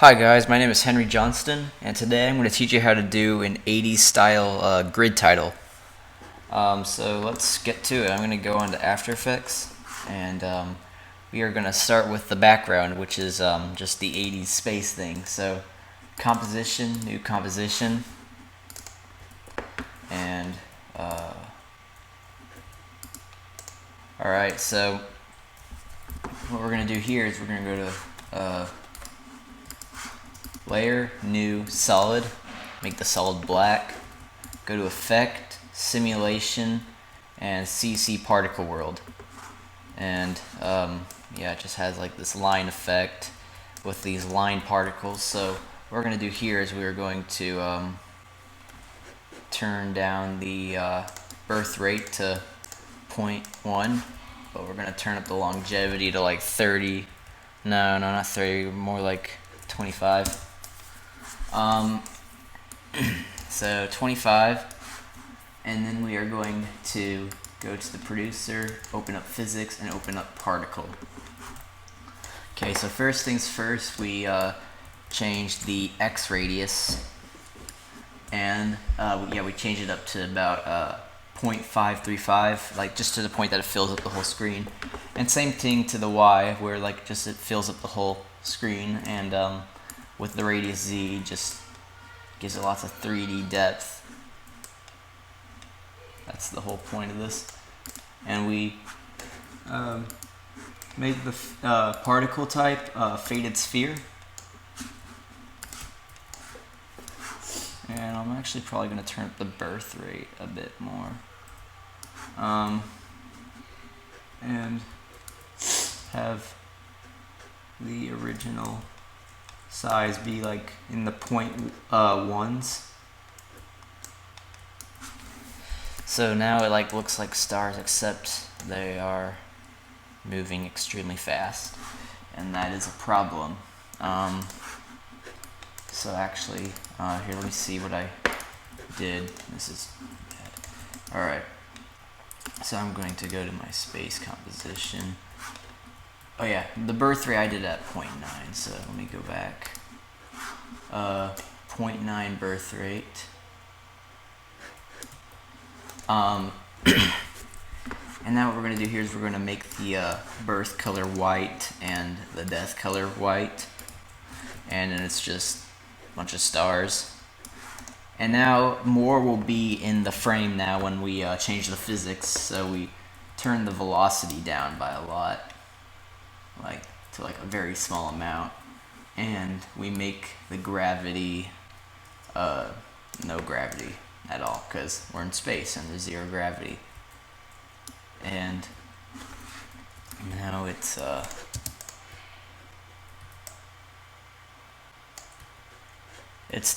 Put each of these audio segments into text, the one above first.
Hi guys, my name is Henry Johnston, and today I'm going to teach you how to do an 80s style grid title. So let's get to it. I'm going to go on to After Effects, and we are going to start with the background, which is just the 80s space thing. So composition, new composition, and alright, so what we're going to do here is we're going to go to Layer, New, Solid, make the solid black, go to Effect, Simulation, and CC Particle World. And yeah, it just has like this line effect with these line particles. So what we're going to do here is we're going to turn down the birth rate to 0.1, but we're going to turn up the longevity to like 30. No, not 30, more like 25. So 25, and then we are going to go to the producer, open up physics, and open up particle. Okay, so first things first, we changed the X radius, and yeah, we changed it up to about 0.535, like just to the point that it fills up the whole screen. And same thing to the Y, where like just it fills up the whole screen, and with the radius Z, just gives it lots of 3D depth. That's the whole point of this. And we made the particle type faded sphere. And I'm actually probably going to turn up the birth rate a bit more. And have the original size be like in the 0.1s. So now it like looks like stars, except they are moving extremely fast, and that is a problem. So actually, here, let me see what I did. This is bad. Alright, so I'm going to go to my space composition. Oh yeah, the birth rate I did at 0.9, so let me go back. 0.9 birth rate. And now what we're going to do here is we're going to make the birth color white and the death color white. And then it's just a bunch of stars. And now more will be in the frame now when we change the physics. So we turn the velocity down by a lot, like to like a very small amount, and we make the gravity no gravity at all, because we're in space and there's zero gravity. And now it's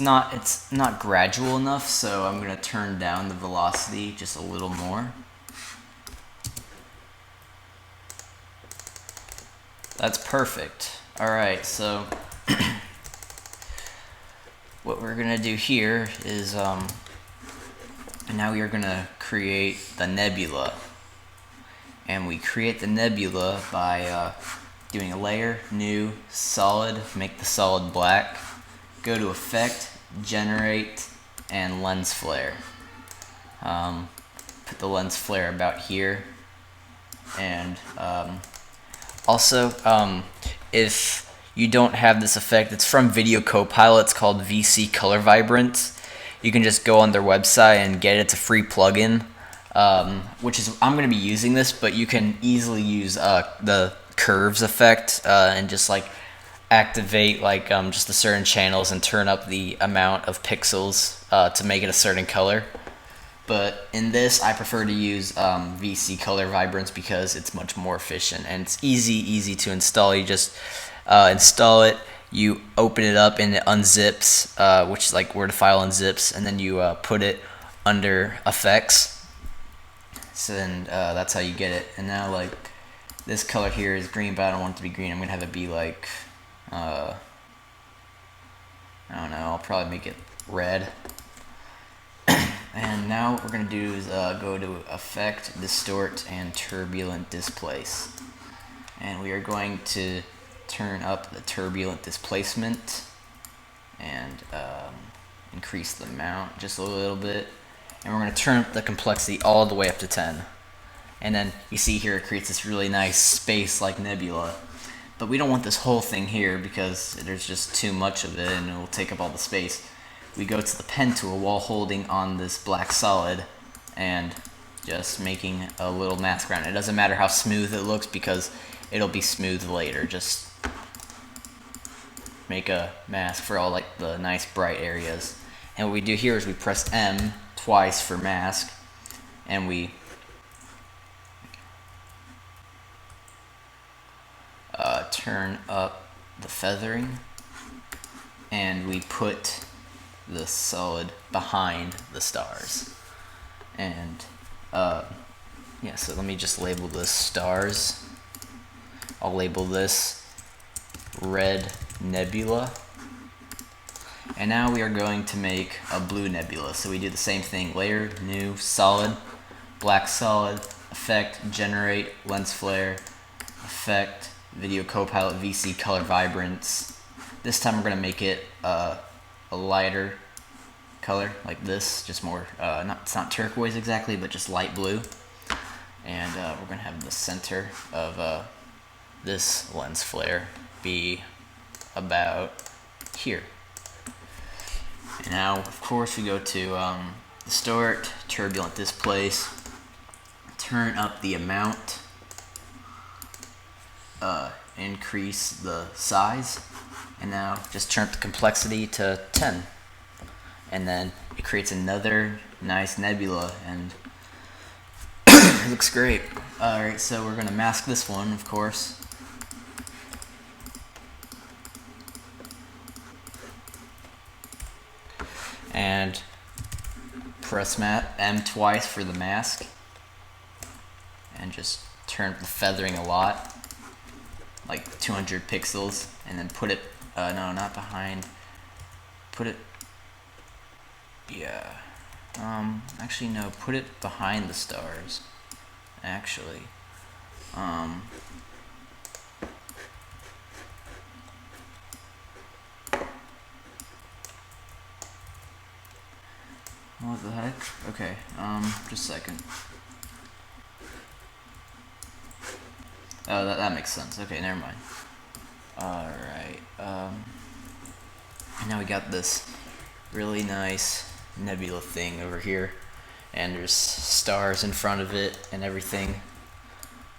not gradual enough, so I'm going to turn down the velocity just a little more. That's perfect. Alright, so what we're going to do here is now we are going to create the nebula. And we create the nebula by doing a layer, new, solid, make the solid black, go to effect, generate, and lens flare. Put the lens flare about here. And also, if you don't have this effect, it's from Video Copilot. It's called VC Color Vibrance. You can just go on their website and get it. It's a free plugin, which is, I'm going to be using this, but you can easily use the curves effect and just like activate like just the certain channels and turn up the amount of pixels to make it a certain color. But in this, I prefer to use VC Color Vibrance because it's much more efficient and it's easy to install. You just install it, you open it up and it unzips, which is like where the file unzips, and then you put it under effects. So then that's how you get it. And now like this color here is green, but I don't want it to be green. I'm gonna have it be like I don't know, I'll probably make it red. And now what we're going to do is go to Effect, Distort, and Turbulent Displace. And we are going to turn up the turbulent displacement and increase the amount just a little bit, and we're going to turn up the complexity all the way up to 10. And then you see here it creates this really nice space like nebula. But we don't want this whole thing here because there's just too much of it and it will take up all the space. We go to the pen tool while holding on this black solid and just making a little mask around it. It doesn't matter how smooth it looks because it'll be smooth later. Just make a mask for all like the nice bright areas. And what we do here is we press M twice for mask, and we turn up the feathering, and we put the solid behind the stars. And yeah, so let me just label this stars. I'll label this red nebula. And now we are going to make a blue nebula. So we do the same thing: layer, new, solid, black solid, effect, generate, lens flare, effect, video copilot, VC color vibrance. This time we're going to make it a lighter color like this, just more, it's not turquoise exactly, but just light blue. And we're going to have the center of this lens flare be about here. And now, of course, we go to the start, turbulent displace, turn up the amount, increase the size, and now just turn up the complexity to 10. And then it creates another nice nebula, and it looks great. Alright, so we're going to mask this one, of course. And press M twice for the mask, and just turn up the feathering a lot, like 200 pixels, and then put it, no, not behind, put it, yeah, actually no, put it behind the stars, actually, what the heck? Okay, just a second. Oh, that makes sense. Okay, never mind. Alright, now we got this really nice nebula thing over here, and there's stars in front of it and everything.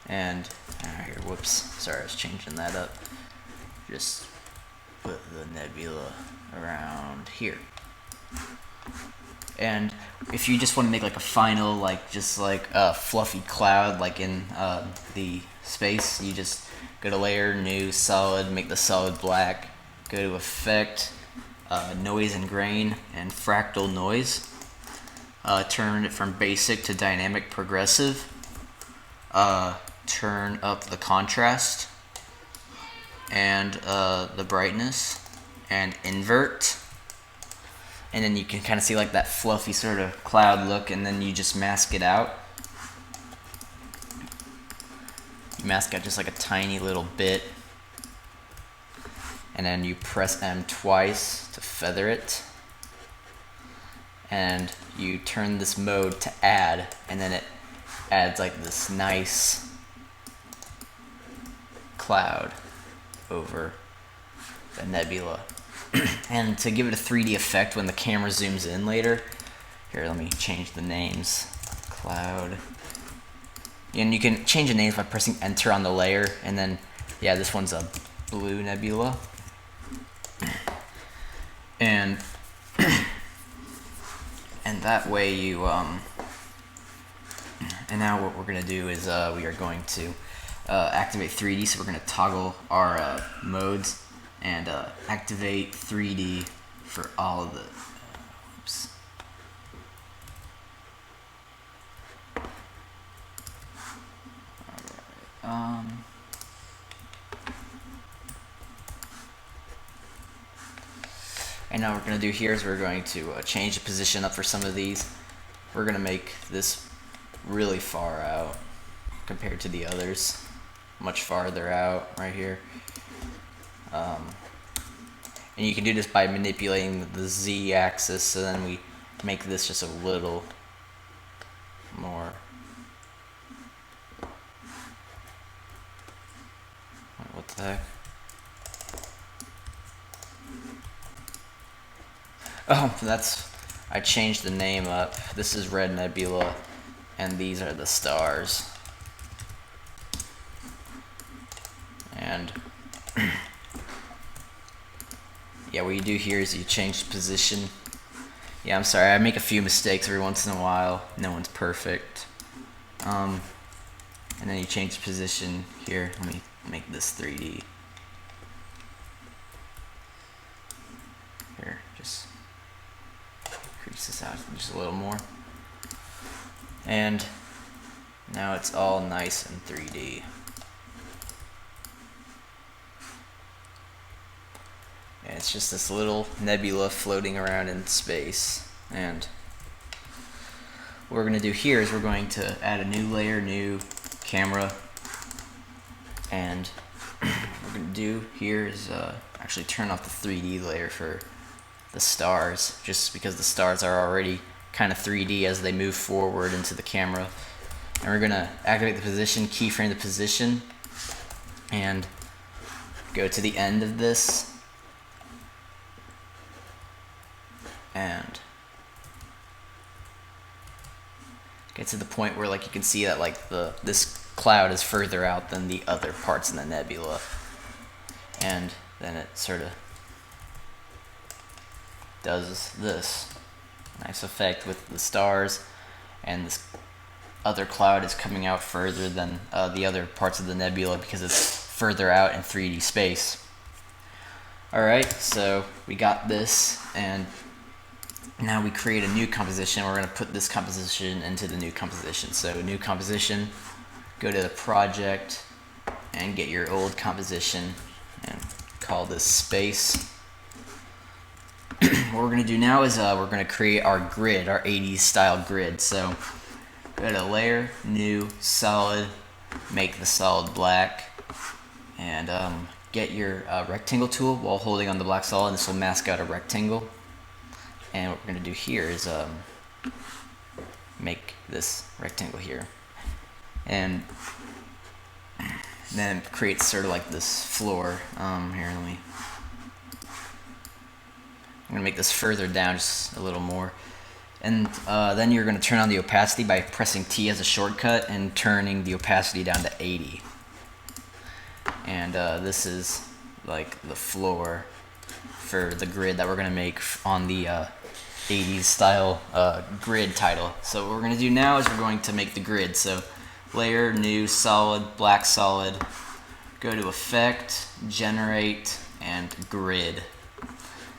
And, here, whoops, sorry, I was changing that up. Just put the nebula around here. And if you just want to make like a final, like just like a fluffy cloud, like in the space, you just go to layer, new, solid, make the solid black, go to effect, noise and grain, and fractal noise. Turn it from basic to dynamic progressive. Turn up the contrast and the brightness, and invert. And then you can kind of see like that fluffy sort of cloud look, and then you just mask it out. You mask out just like a tiny little bit, and then you press M twice to feather it, and you turn this mode to add, and then it adds like this nice cloud over the nebula. And to give it a 3D effect when the camera zooms in later, here, let me change the names. Cloud. And you can change the names by pressing enter on the layer, and then, yeah, this one's a blue nebula. And and that way you and now what we're gonna do is we are going to activate 3D. So we're gonna toggle our modes and activate 3D for all of the oops. Alright, and now what we're going to do here is we're going to change the position up for some of these. We're going to make this really far out compared to the others, much farther out right here. And you can do this by manipulating the z-axis, so then we make this just a little more. What the heck? Oh, I changed the name up. This is Red Nebula, and these are the stars. And yeah, what you do here is you change the position. Yeah, I'm sorry, I make a few mistakes every once in a while. No one's perfect. And then you change the position here. Let me make this 3D. Here, just increase this out just a little more. And now it's all nice in 3D. And it's just this little nebula floating around in space. And what we're going to do here is we're going to add a new layer, new camera. And what we're going to do here is actually turn off the 3D layer for the stars, just because the stars are already kind of 3D as they move forward into the camera. And we're going to activate the position, keyframe the position, and go to the end of this. And get to the point where like you can see that like this cloud is further out than the other parts in the nebula. And then it sort of does this nice effect with the stars, and this other cloud is coming out further than the other parts of the nebula because it's further out in 3D space. Alright, so we got this, and now we create a new composition. We're going to put this composition into the new composition. So new composition, go to the project and get your old composition and call this space. What we're going to do now is we're going to create our grid, our 80s style grid. So go to layer, new, solid, make the solid black, and get your rectangle tool while holding on the black solid. This will mask out a rectangle. And what we're going to do here is make this rectangle here, and then create sort of like this floor. Here, I'm going to make this further down just a little more, and then you're going to turn on the opacity by pressing T as a shortcut and turning the opacity down to 80. And this is like the floor for the grid that we're going to make on the 80s style grid title. So what we're going to do now is we're going to make the grid. So layer, new, solid, black solid, go to effect, generate, and grid.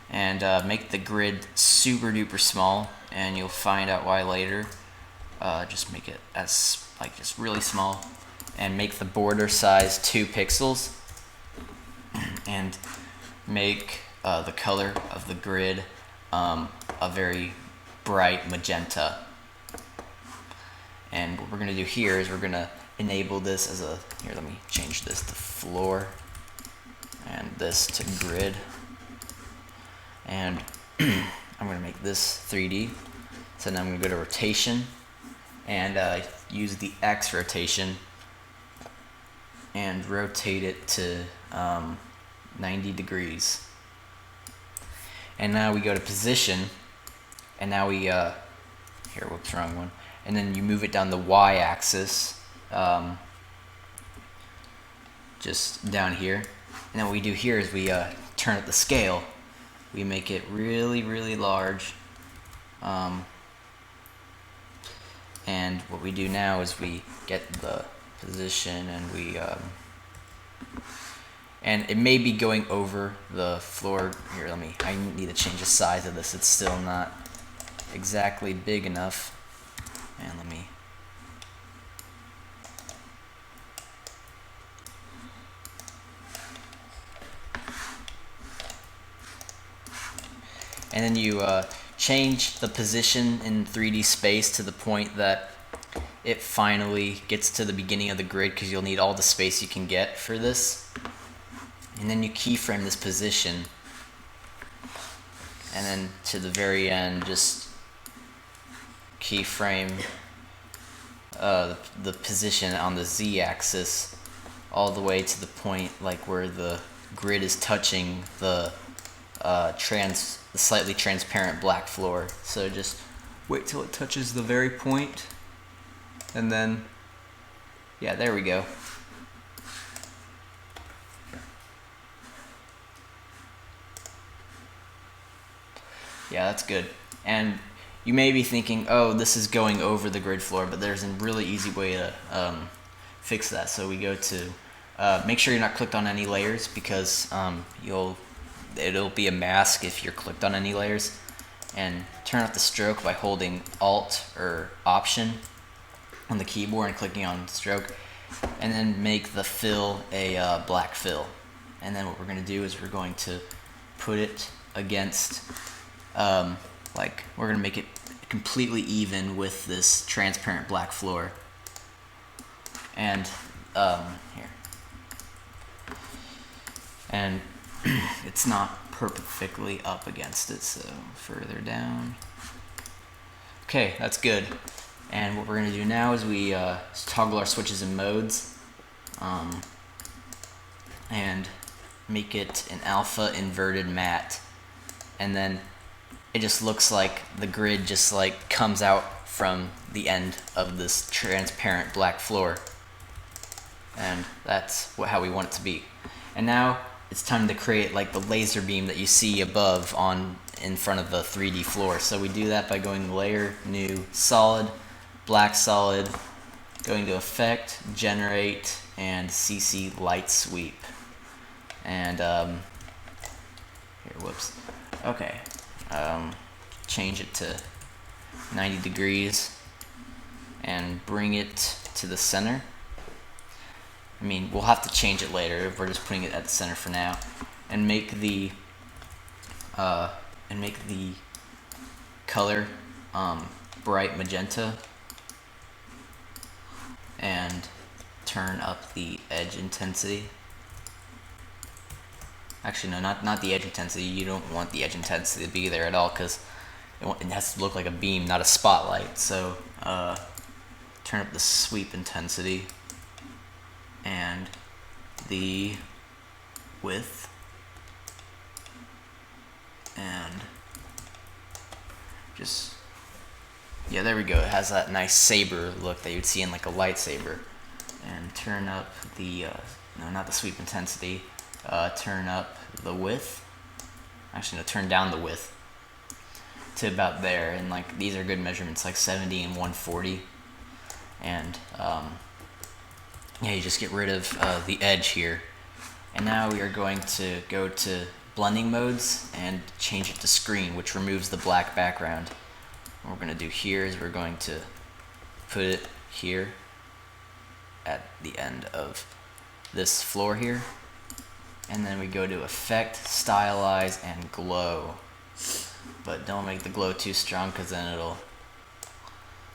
And make the grid super duper small, and you'll find out why later. Just make it as just really small, and make the border size 2 pixels, and make the color of the grid a very bright magenta. And what we're going to do here is we're going to enable this as a, here, let me change this to floor and this to grid. And I'm going to make this 3D. So now I'm going to go to rotation and use the X rotation and rotate it to 90 degrees. And now we go to position, and now we, here, whoops, wrong one. And then you move it down the Y-axis, just down here. And then what we do here is we turn up the scale. We make it really, really large. And what we do now is we get the position, and we and it may be going over the floor. Here, I need to change the size of this. It's still not exactly big enough. And let me, and then you change the position in 3D space to the point that it finally gets to the beginning of the grid, because you'll need all the space you can get for this. And then you keyframe this position, and then to the very end, just keyframe the position on the z-axis all the way to the point like where the grid is touching the slightly transparent black floor. So just wait till it touches the very point, and then yeah, there we go. Yeah, that's good. And you may be thinking, oh, this is going over the grid floor, but there's a really easy way to fix that. So we go to make sure you're not clicked on any layers, because it'll be a mask if you're clicked on any layers. And turn off the stroke by holding Alt or Option on the keyboard and clicking on stroke, and then make the fill a black fill. And then what we're going to do is we're going to put it against like we're going to make it completely even with this transparent black floor. And here, and it's not perfectly up against it, so further down. Okay, that's good. And what we're going to do now is we toggle our switches and modes, and make it an alpha inverted matte, and then it just looks like the grid just like comes out from the end of this transparent black floor, and that's how we want it to be. And now it's time to create like the laser beam that you see above in front of the 3D floor. So we do that by going Layer, New, Solid, Black Solid, going to Effect, Generate, and CC Light Sweep. And here, whoops. Okay, change it to 90 degrees and bring it to the center. I mean, we'll have to change it later. We're just putting it at the center for now, and make the color bright magenta, and turn up the edge intensity. Actually, no, not the edge intensity. You don't want the edge intensity to be there at all, because it has to look like a beam, not a spotlight. So turn up the sweep intensity and the width, and just, yeah, there we go. It has that nice saber look that you'd see in like a lightsaber. And turn up the no, not the sweep intensity, turn up the width. Actually, no, turn down the width to about there. And like, these are good measurements, like 70 and 140. And yeah, you just get rid of the edge here. And now we are going to go to blending modes and change it to screen, which removes the black background. What we're going to do here is we're going to put it here at the end of this floor here. And then we go to Effect, Stylize, and Glow. But don't make the glow too strong, because then it'll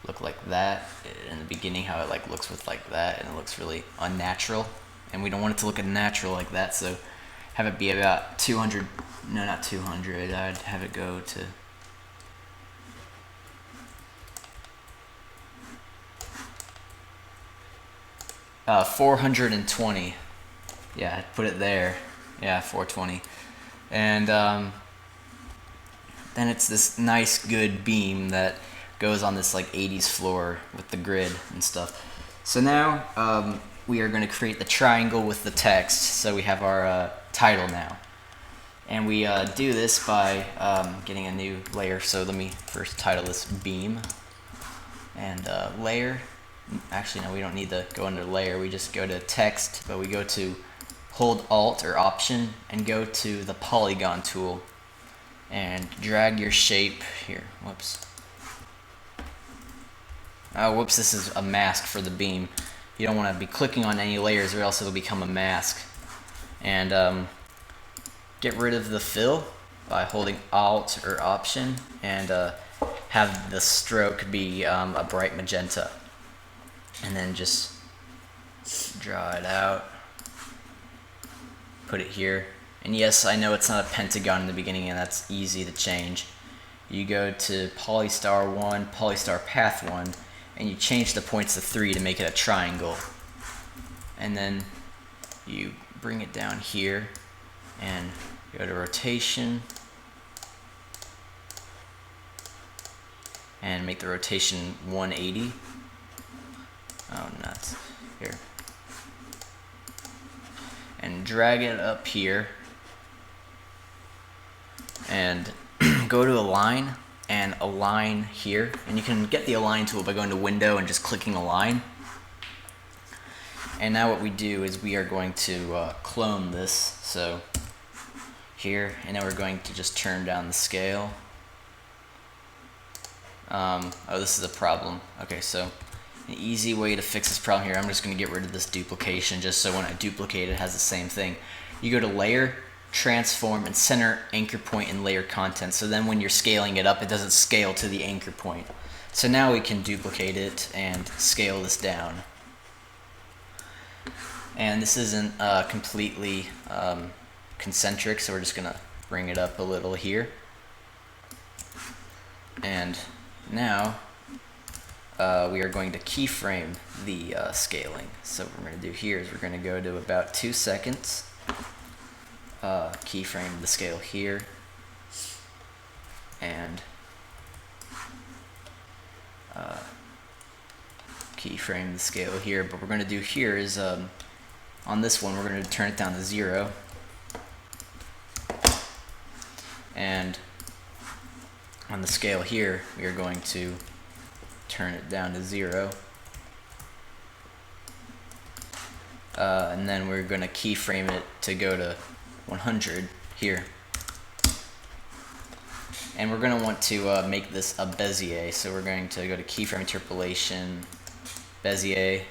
look like that in the beginning, how it like looks with like that, and it looks really unnatural, and we don't want it to look unnatural like that. So have it be about 200, no, not 200, I'd have it go to 420. Yeah, I'd put it there. Yeah, 420. And then it's this nice good beam that goes on this like 80s floor with the grid and stuff. So now we are going to create the triangle with the text. So we have our title now, and we do this by getting a new layer. So let me first title this beam, and layer. Actually, no, we don't need to go under layer. We just go to text, but we go to hold Alt or Option and go to the polygon tool and drag your shape here. Whoops. Oh, whoops, this is a mask for the beam. You don't want to be clicking on any layers, or else it'll become a mask. And get rid of the fill by holding Alt or Option, and have the stroke be a bright magenta. And then just draw it out, put it here, And yes, I know it's not a pentagon in the beginning, and that's easy to change. You go to Polystar 1, Polystar Path 1, and you change the points to 3 to make it a triangle. And then you bring it down here and go to rotation and make the rotation 180. Oh, nuts. Here. And drag it up here and go to align and align here. And you can get the align tool by going to window and just clicking align. And now what we do is we are going to clone this. So here, and now we're going to just turn down the scale. Oh, this is a problem. Okay, so an easy way to fix this problem here, I'm just going to get rid of this duplication just so when I duplicate it has the same thing. You go to layer, transform, and center anchor point and layer content. So then when you're scaling it up, it doesn't scale to the anchor point. So now we can duplicate it and scale this down. And this isn't completely concentric, so we're just going to bring it up a little here. And now we are going to keyframe the scaling. So what we're going to do here is we're going to go to about 2 seconds, keyframe the scale here, and keyframe the scale here. But what we're going to do here is on this one we're going to turn it down to 0, and on the scale here we are going to turn it down to 0, and then we're going to keyframe it to go to 100 here. And we're going to want to make this a Bezier, so we're going to go to keyframe interpolation, Bezier,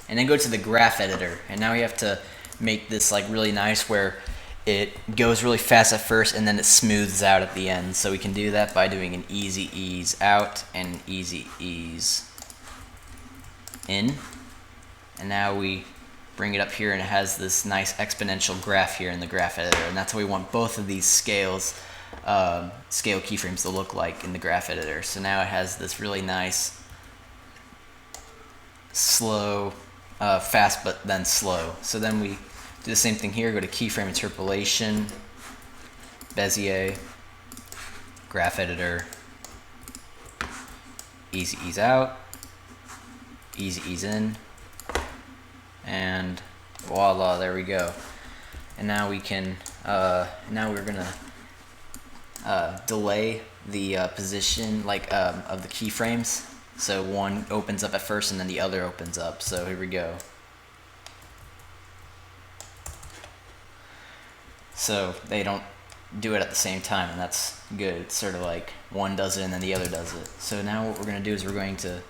and then go to the graph editor. And now we have to make this like really nice where it goes really fast at first and then it smooths out at the end. So we can do that by doing an easy ease out and an easy ease in. And now we bring it up here and it has this nice exponential graph here in the graph editor. And that's how we want both of these scales, scale keyframes to look like in the graph editor. So now it has this really nice, slow, fast but then slow. So then we do the same thing here, go to keyframe interpolation, Bezier, graph editor, easy ease out, easy ease in, and voila, there we go. And now we can, now we're gonna delay the position of the keyframes. So one opens up at first and then the other opens up. So here we go. So they don't do it at the same time, and that's good. It's sort of like one does it and then the other does it. So now what we're going to do is we're going to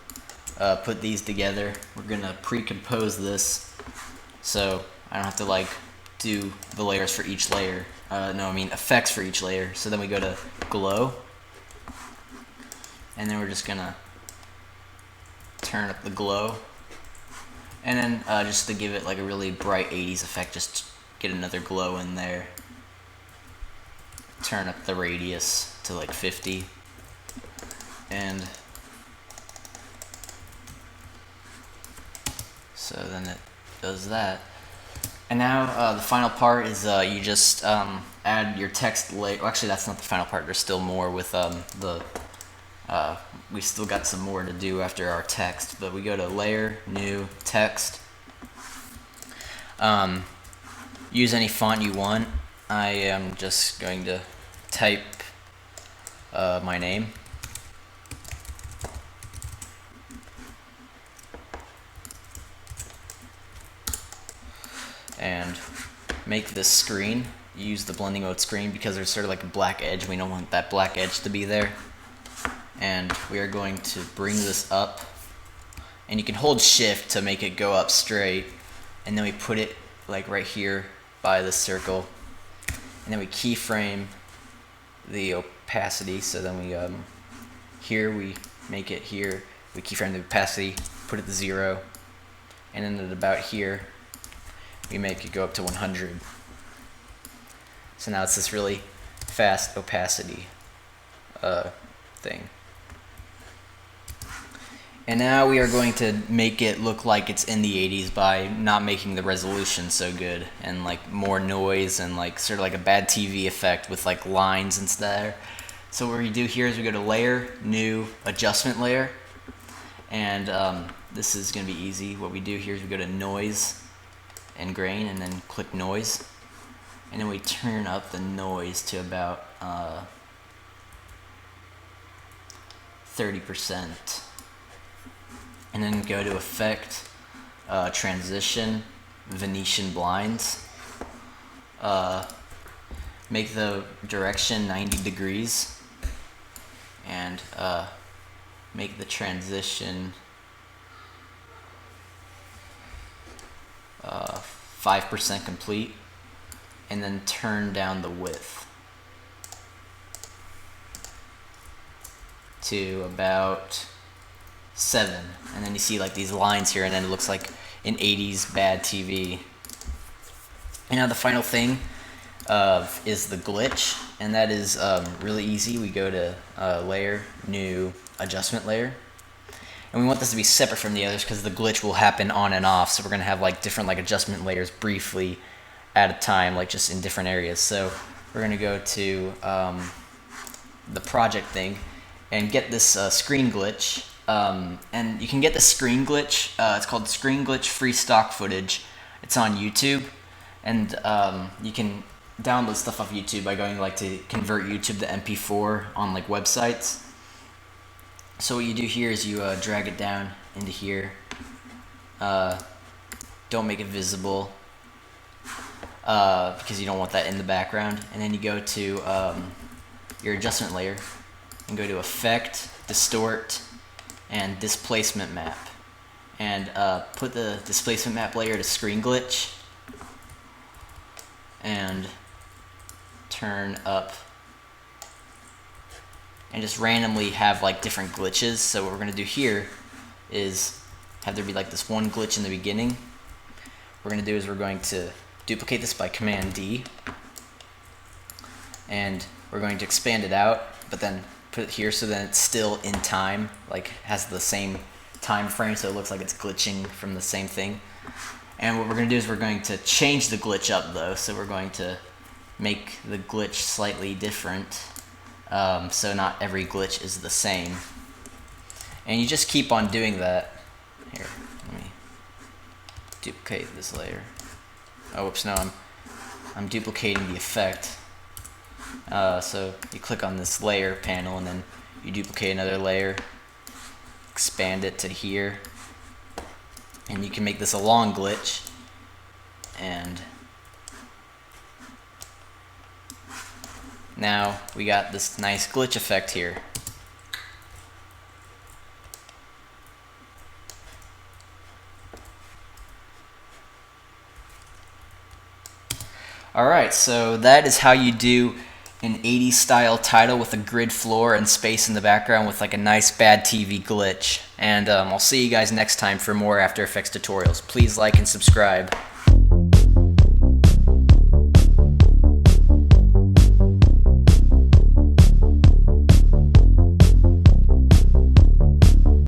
put these together. We're going to pre-compose this so I don't have to like do the layers for each layer. No, I mean effects for each layer. So then we go to glow, and then we're just going to turn up the glow, and then just to give it like a really bright 80s effect, just get another glow in there. Turn up the radius to like 50, and so then it does that. And now the final part is you just add your text layer. Well, actually, that's not the final part. There's still more with we still got some more to do after our text, but we go to layer, new, text. Use any font you want. I am just going to type my name. And make this screen. Use the blending mode screen because there's sort of like a black edge. We don't want that black edge to be there. And we are going to bring this up. And you can hold shift to make it go up straight. And then we put it like right here by the circle, and then we keyframe the opacity. So then we here we make it here, we keyframe the opacity, put it to 0, and then at about here we make it go up to 100. So now it's this really fast opacity thing. And now we are going to make it look like it's in the 80s by not making the resolution so good and like more noise and like sort of like a bad TV effect with like lines instead. So what we do here is we go to Layer, New, Adjustment Layer, and this is going to be easy. What we do here is we go to Noise and Grain and then click Noise, and then we turn up the noise to about 30%. And then go to Effect, Transition, Venetian Blinds. Make the direction 90 degrees. And make the transition 5% complete. And then turn down the width to about 7, and then you see like these lines here, and then it looks like an 80s bad TV. And now the final thing is the glitch, and that is really easy. We go to Layer, New, Adjustment Layer, and we want this to be separate from the others because the glitch will happen on and off. So we're gonna have like different like adjustment layers briefly at a time, like just in different areas. So we're gonna go to the project thing and get this screen glitch. And you can get the screen glitch. It's called Screen Glitch Free Stock Footage. It's on YouTube, and you can download stuff off YouTube by going like to convert YouTube to MP4 on like websites. So what you do here is you drag it down into here. Don't make it visible because you don't want that in the background. And then you go to your adjustment layer and go to Effect, Distort, and Displacement Map, and put the displacement map layer to Screen Glitch and turn up, and just randomly have like different glitches. So what we're going to do here is have there be like this one glitch in the beginning. What we're going to do is we're going to duplicate this by Command D, and we're going to expand it out, but then put it here so then it's still in time, like has the same time frame, so it looks like it's glitching from the same thing. And what we're going to do is we're going to change the glitch up though, so we're going to make the glitch slightly different, so not every glitch is the same. And you just keep on doing that. Here, let me duplicate this layer. Oh, whoops, no, I'm duplicating the effect. So you click on this layer panel and then you duplicate another layer, expand it to here, and you can make this a long glitch, and now we got this nice glitch effect here. Alright, so that is how you do an 80s style title with a grid floor and space in the background with like a nice bad TV glitch. And I'll see you guys next time for more After Effects tutorials. Please like and subscribe.